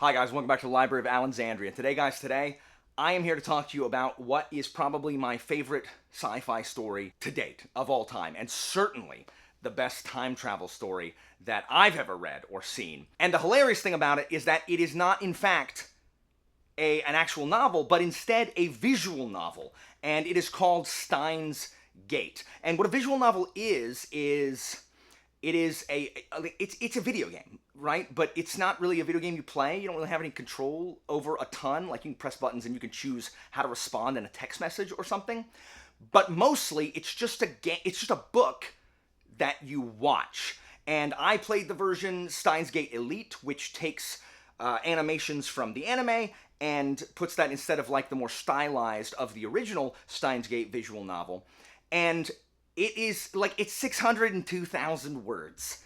Hi guys, welcome back to the Library of Alexandria. Today I am here to talk to you about what is probably my favorite sci-fi story to date of all time, and certainly the best time travel story that I've ever read or seen. And the hilarious thing about it is that it is not, in fact, an actual novel, but instead a visual novel, and it is called Steins Gate. And what a visual novel is it's a video game, right? But it's not really a video game you play. You don't really have any control over a ton. Like, you can press buttons and you can choose how to respond in a text message or something. But mostly it's just a game. It's just a book that you watch. And I played the version Steins Gate Elite, which takes animations from the anime and puts that instead of like the more stylized of the original Steins Gate visual novel. And it is like, it's 602,000 words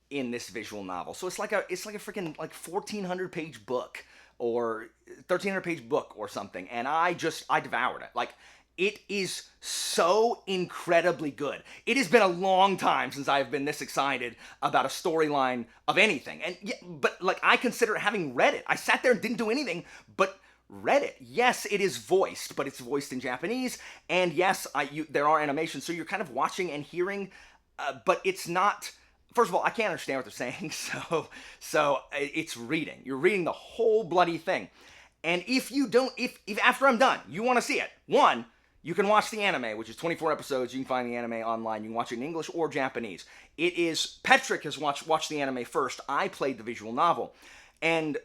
in this visual novel. So it's like a freaking like 1,400 page book or 1,300 page book or something. And I devoured it. Like, it is so incredibly good. It has been a long time since I've been this excited about a storyline of anything. And yeah, but like, I consider having read it. I sat there and didn't do anything but read it. Yes, it is voiced, but it's voiced in Japanese. And yes, there are animations, so you're kind of watching and hearing, but it's not. First of all, I can't understand what they're saying, so it's reading. You're reading the whole bloody thing. And if after I'm done, you want to see it, one, you can watch the anime, which is 24 episodes. You can find the anime online. You can watch it in English or Japanese. Patrick has watched the anime first. I played the visual novel. And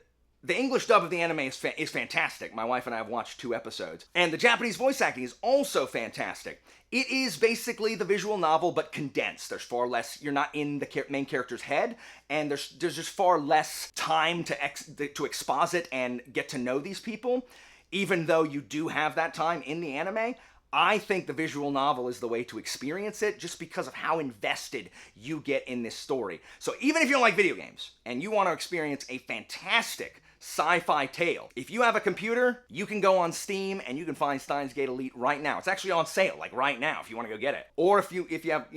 the English dub of the anime is fantastic. My wife and I have watched 2 episodes. And the Japanese voice acting is also fantastic. It is basically the visual novel, but condensed. There's far less, you're not in the main character's head, and there's just far less time to exposit and get to know these people. Even though you do have that time in the anime, I think the visual novel is the way to experience it, just because of how invested you get in this story. So even if you don't like video games, and you want to experience a fantastic sci-fi tale, if you have a computer, you can go on Steam and you can find Steins Gate Elite right now. It's actually on sale, like right now, if you want to go get it. Or if you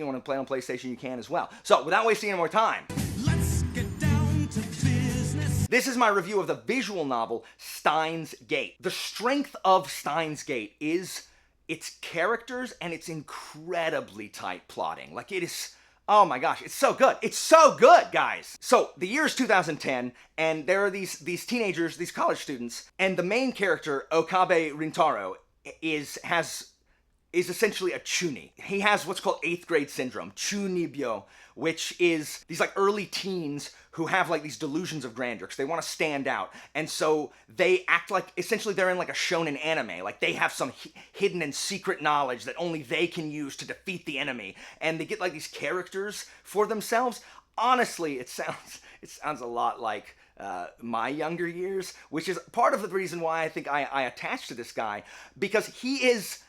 want to play on PlayStation, you can as well. So without wasting any more time, let's get down to business. This is my review of the visual novel Steins Gate. The strength of Steins Gate is its characters and its incredibly tight plotting. Like, it is, oh my gosh, it's so good. It's so good, guys. So the year is 2010, and there are these teenagers, these college students, and the main character, Okabe Rintaro, is essentially a chuni. He has what's called 8th grade syndrome, chunibyo, which is these like early teens who have like these delusions of grandeur because they want to stand out. And so they act like, essentially they're in like a shonen anime. Like, they have some hidden and secret knowledge that only they can use to defeat the enemy. And they get like these characters for themselves. Honestly, it sounds a lot like my younger years, which is part of the reason why I think I attached to this guy, because he is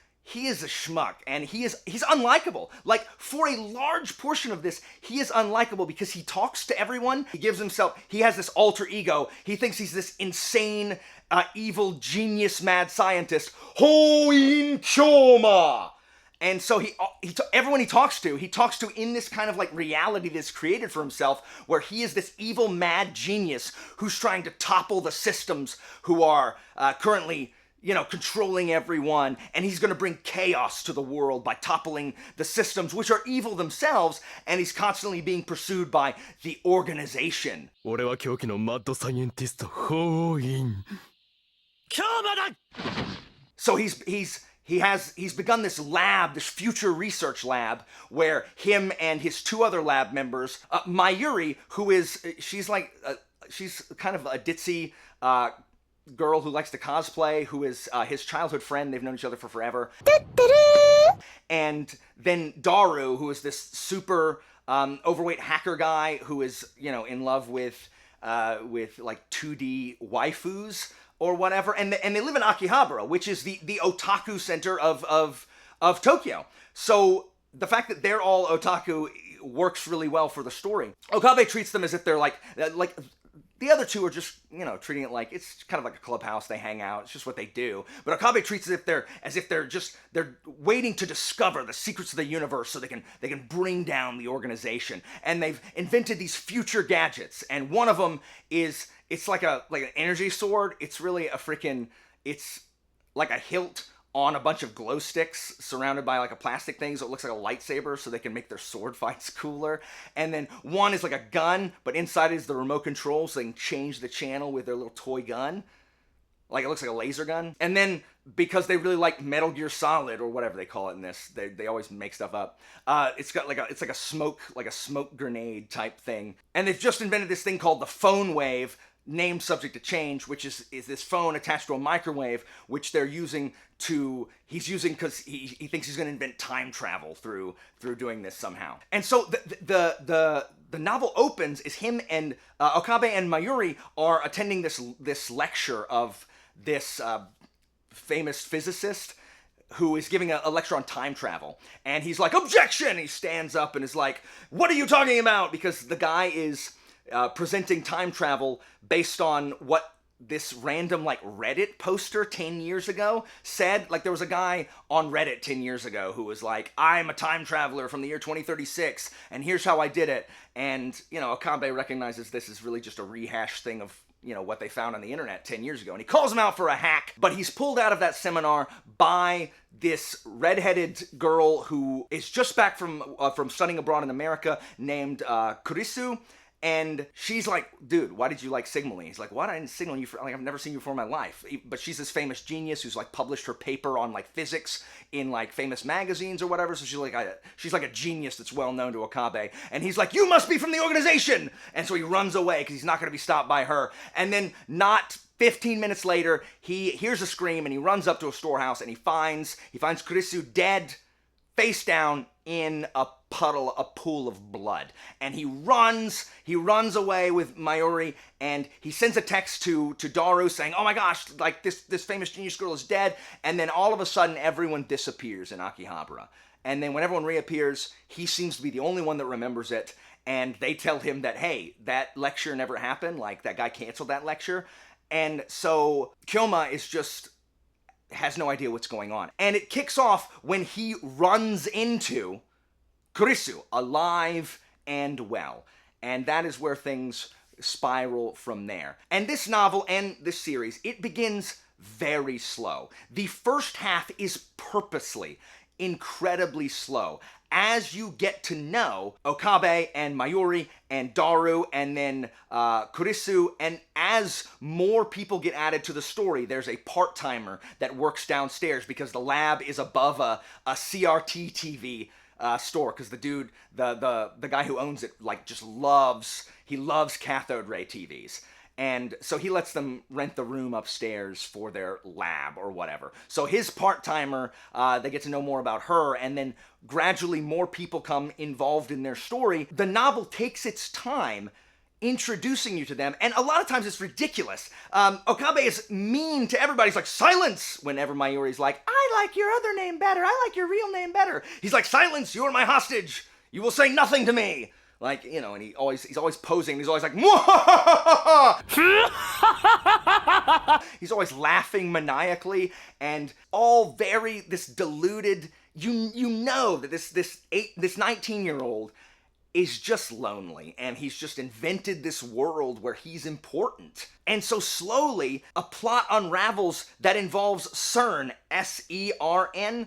a schmuck, and he's unlikable. Like, for a large portion of this, he is unlikable because he talks to everyone. He has this alter ego. He thinks he's this insane, evil, genius, mad scientist. Hoin Kyoma! And so everyone he talks to in this kind of like reality that's created for himself, where he is this evil, mad genius who's trying to topple the systems who are currently, controlling everyone, and he's going to bring chaos to the world by toppling the systems, which are evil themselves, and he's constantly being pursued by the organization. So he's begun this lab, this future research lab, where him and his 2 other lab members, Mayuri, she's kind of a ditzy, girl who likes to cosplay, who is his childhood friend. They've known each other for forever. And then Daru, who is this super overweight hacker guy who is, in love with like 2D waifus or whatever. And they live in Akihabara, which is the otaku center of Tokyo. So the fact that they're all otaku works really well for the story. Okabe treats them as if they're like The other two are just, treating it like it's kind of like a clubhouse. They hang out. It's just what they do. But Okabe treats it as if they're waiting to discover the secrets of the universe so they can bring down the organization. And they've invented these future gadgets. And one of them it's like an energy sword. It's really it's like a hilt on a bunch of glow sticks surrounded by like a plastic thing, so it looks like a lightsaber, so they can make their sword fights cooler. And then one is like a gun, but inside is the remote control, so they can change the channel with their little toy gun. Like, it looks like a laser gun. And then, because they really like Metal Gear Solid, or whatever they call it in this, they always make stuff up. It's got it's like a smoke grenade type thing. And they've just invented this thing called the phone wave, named subject to change, which is this phone attached to a microwave, which he's using because he thinks he's going to invent time travel through doing this somehow. And so the novel opens is him and Okabe and Mayuri are attending this lecture of this famous physicist who is giving a lecture on time travel. And he's like, "Objection!" He stands up and is like, "What are you talking about?" Because the guy is presenting time travel based on what this random Reddit poster 10 years ago said. Like, there was a guy on Reddit 10 years ago who was like, "I'm a time traveler from the year 2036 and here's how I did it." And Okabe recognizes this is really just a rehash thing of what they found on the internet 10 years ago, and he calls him out for a hack. But he's pulled out of that seminar by this redheaded girl who is just back from studying abroad in America, named Kurisu. And she's like, "Dude, why did you signal me?" He's like, "What? I didn't signal you for, I've never seen you before in my life." But she's this famous genius who's published her paper on physics in famous magazines or whatever. So she's like a genius that's well known to Okabe. And he's like, "You must be from the organization!" And so he runs away because he's not going to be stopped by her. And then not 15 minutes later, he hears a scream and he runs up to a storehouse and he finds Kurisu dead, face down in a pool of blood. And he runs away with Mayuri, and he sends a text to Daru saying, "Oh my gosh, this famous genius girl is dead." And then all of a sudden, everyone disappears in Akihabara. And then when everyone reappears, he seems to be the only one that remembers it. And they tell him that, hey, that lecture never happened. That guy canceled that lecture. And so Kyoma has no idea what's going on. And it kicks off when he runs into Kurisu, alive and well. And that is where things spiral from there. And this novel and this series, it begins very slow. The first half is purposely incredibly slow. As you get to know Okabe and Mayuri and Daru and then Kurisu, and as more people get added to the story, there's a part-timer that works downstairs because the lab is above a CRT TV store, because the dude, the guy who owns it, just loves cathode ray TVs. And so he lets them rent the room upstairs for their lab or whatever. So his part-timer, they get to know more about her, and then gradually more people come involved in their story. The novel takes its time introducing you to them, and a lot of times it's ridiculous. Okabe is mean to everybody. He's like, "Silence!" Whenever Mayuri's like, "I like your other name better. I like your real name better." He's like, "Silence! You are my hostage. You will say nothing to me." And he's always posing. He's always like, he's always laughing maniacally, and all very this deluded. You know that this 19-year-old is just lonely, and he's just invented this world where he's important. And so slowly, a plot unravels that involves CERN, S-E-R-N,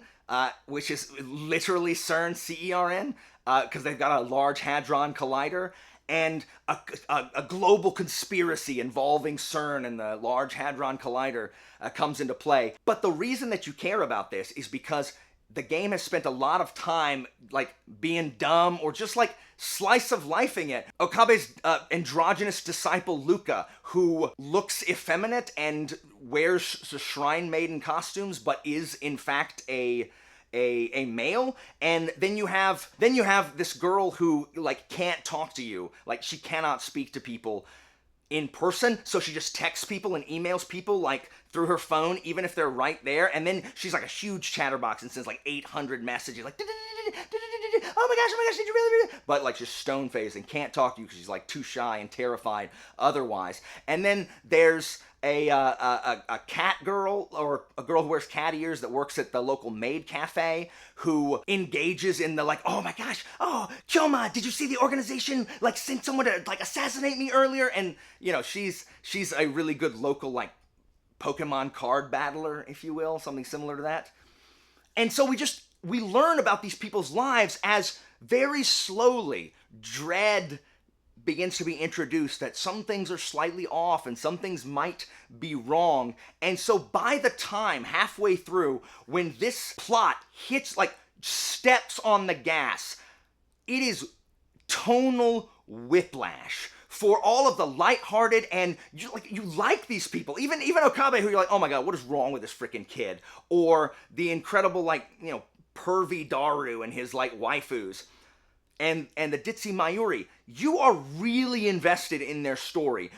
which is literally CERN, C-E-R-N, because they've got a Large Hadron Collider, and a global conspiracy involving CERN and the Large Hadron Collider comes into play. But the reason that you care about this is because the game has spent a lot of time being dumb or just slice of lifing it. Okabe's androgynous disciple Luca, who looks effeminate and wears the shrine maiden costumes, but is in fact a male. And then you have this girl who can't talk to you, she cannot speak to people in person, so she just texts people and emails people through her phone, even if they're right there. And then she's a huge chatterbox and sends 800 messages oh my gosh, did you really? But like just stone faced and can't talk to you because she's like too shy and terrified otherwise. And then there's a cat girl, or a girl who wears cat ears, that works at the local maid cafe, who engages in the like, oh my gosh, oh Kyoma, did you see the organization like sent someone to like assassinate me earlier? And you know, she's a really good local like Pokemon card battler, if you will, something similar to that. And so we learn about these people's lives as very slowly dread begins to be introduced, that some things are slightly off and some things might be wrong. And so by the time halfway through, when this plot hits, like steps on the gas, it is tonal whiplash for all of the lighthearted, and you like these people, even Okabe, who you're like, oh my god, what is wrong with this freaking kid? Or the incredible, like, you know, pervy Daru and his like waifus. And the Ditzy Mayuri, you are really invested in their story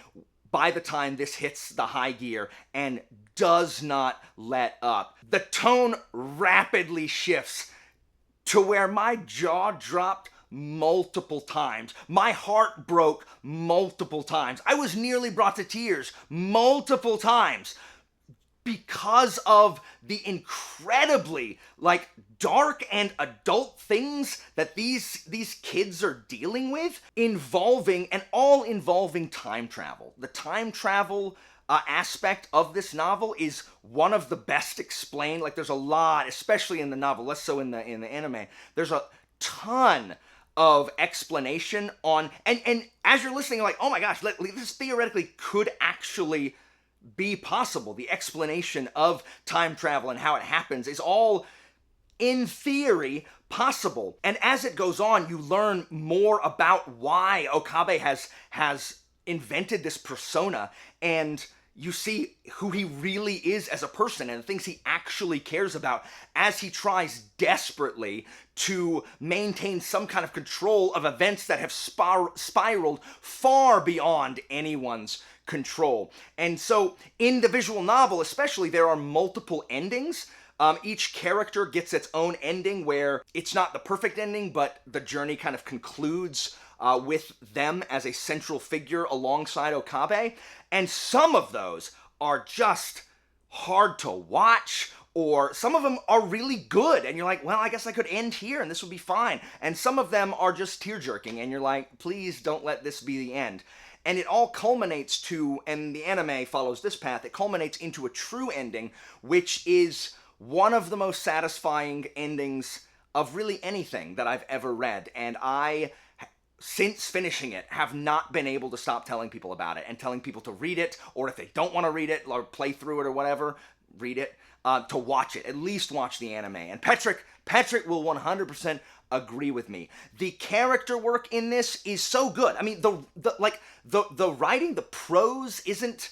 by the time this hits the high gear and does not let up. The tone rapidly shifts to where my jaw dropped multiple times. My heart broke multiple times. I was nearly brought to tears multiple times because of the incredibly like dark and adult things that these kids are dealing with, involving time travel. The time travel aspect of this novel is one of the best explained. Like there's a lot, especially in the novel, less so in the anime. There's a ton of explanation on, and as you're listening, you're like, oh my gosh, this theoretically could actually be possible. The explanation of time travel and how it happens is all, in theory, possible. And as it goes on, you learn more about why Okabe has invented this persona, and you see who he really is as a person and the things he actually cares about as he tries desperately to maintain some kind of control of events that have spiraled far beyond anyone's control. And so in the visual novel especially, there are multiple endings. Each character gets its own ending where it's not the perfect ending, but the journey kind of concludes with them as a central figure alongside Okabe. And some of those are just hard to watch, or some of them are really good, and you're like, well, I guess I could end here and this would be fine. And some of them are just tear-jerking, and you're like, please don't let this be the end. And it all culminates to, and the anime follows this path, it culminates into a true ending, which is one of the most satisfying endings of really anything that I've ever read. And I, since finishing it, have not been able to stop telling people about it and telling people to read it, or if they don't want to read it or play through it or whatever, read it, to watch it. At least watch the anime. And Patrick will 100% agree with me. The character work in this is so good. I mean, the writing, the prose isn't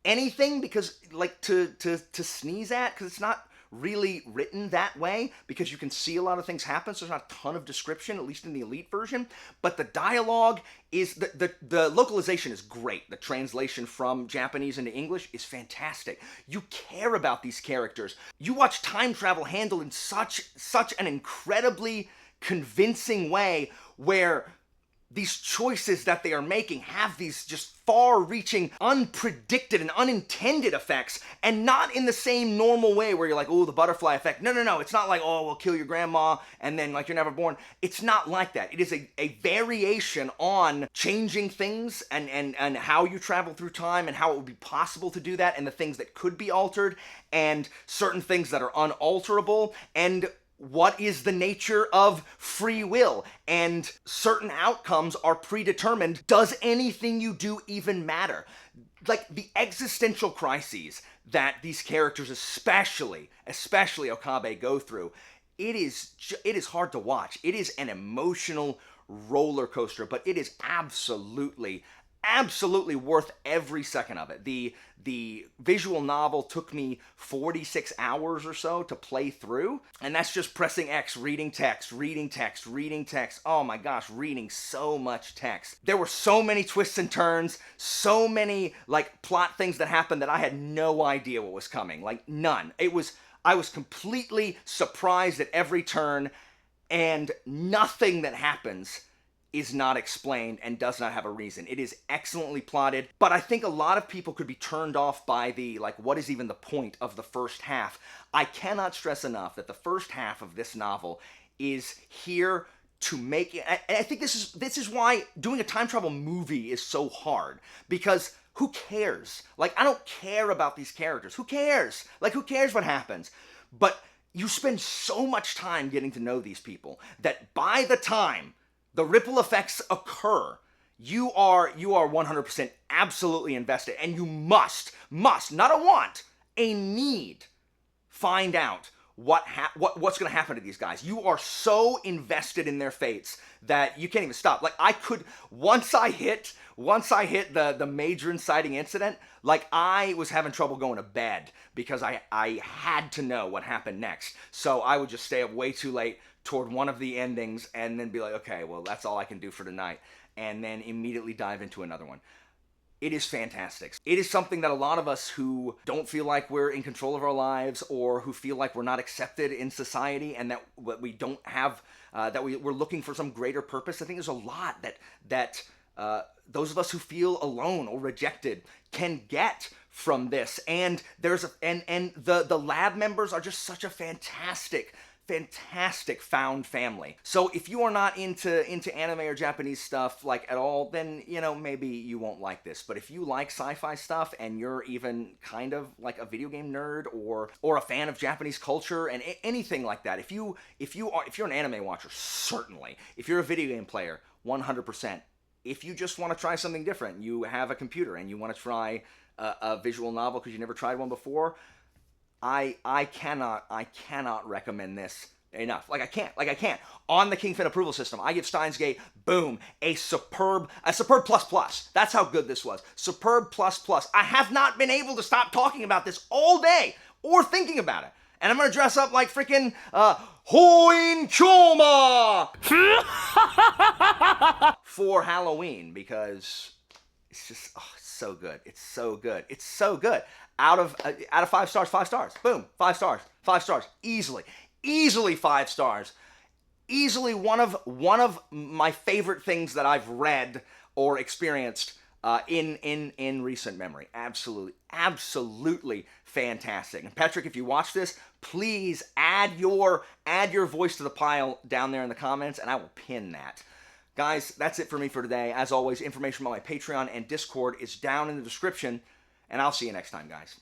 anything because like to sneeze at, because it's not really written that way, because you can see a lot of things happen, so there's not a ton of description, at least in the Elite version. But the dialogue is, the localization is great. The translation from Japanese into English is fantastic. You care about these characters. You watch time travel handled in such an incredibly convincing way, where these choices that they are making have these just far-reaching, unpredicted and unintended effects, and not in the same normal way where you're like, oh, the butterfly effect. No. It's not like, oh, we'll kill your grandma and then like you're never born. It's not like that. It is a variation on changing things and how you travel through time and how it would be possible to do that, and the things that could be altered and certain things that are unalterable, and what is the nature of free will, and certain outcomes are predetermined. Does anything you do even matter? Like the existential crises that these characters, especially Okabe, go through, it is hard to watch. It is an emotional roller coaster, but it is absolutely worth every second of it. The visual novel took me 46 hours or so to play through, and that's just pressing X, reading text. Oh my gosh, reading so much text. There were so many twists and turns, so many like plot things that happened that I had no idea what was coming, like none. I was completely surprised at every turn, and nothing that happens is not explained and does not have a reason. It is excellently plotted, but I think a lot of people could be turned off by the, like, what is even the point of the first half? I cannot stress enough that the first half of this novel is here to make it, and I think this is why doing a time travel movie is so hard, because who cares? Like, I don't care about these characters. Who cares? Like, who cares what happens? But you spend so much time getting to know these people that by the time the ripple effects occur, you are 100% absolutely invested, and you must, not a want, a need, find out what's going to happen to these guys. You are so invested in their fates that you can't even stop. Like, I could, once I hit the major inciting incident, like, I was having trouble going to bed because I had to know what happened next. So I would just stay up way too late toward one of the endings and then be like, okay, well, that's all I can do for tonight, and then immediately dive into another one. It is fantastic. It is something that a lot of us who don't feel like we're in control of our lives, or who feel like we're not accepted in society, and that we don't have, we're looking for some greater purpose. I think there's a lot that those of us who feel alone or rejected can get from this. And the lab members are just such a fantastic found family. So if you are not into anime or Japanese stuff like at all, then maybe you won't like this. But if you like sci-fi stuff, and you're even kind of like a video game nerd or a fan of Japanese culture and anything like that, if you're an anime watcher, certainly. If you're a video game player, 100%. If you just want to try something different, you have a computer and you want to try a visual novel because you never tried one before, I cannot recommend this enough. I can't. On the Kingfin approval system, I give Steins Gate, boom, a superb plus. That's how good this was. Superb plus. I have not been able to stop talking about this all day or thinking about it. And I'm gonna dress up like freaking Hoin Kyoma for Halloween, because it's just, it's so good. It's so good. Out of 5 stars, 5 stars. Boom, 5 stars, 5 stars. Easily 5 stars. Easily one of my favorite things that I've read or experienced in recent memory. Absolutely fantastic. And Patrick, if you watch this, please add your voice to the pile down there in the comments, and I will pin that. Guys, that's it for me for today. As always, information about my Patreon and Discord is down in the description, and I'll see you next time, guys.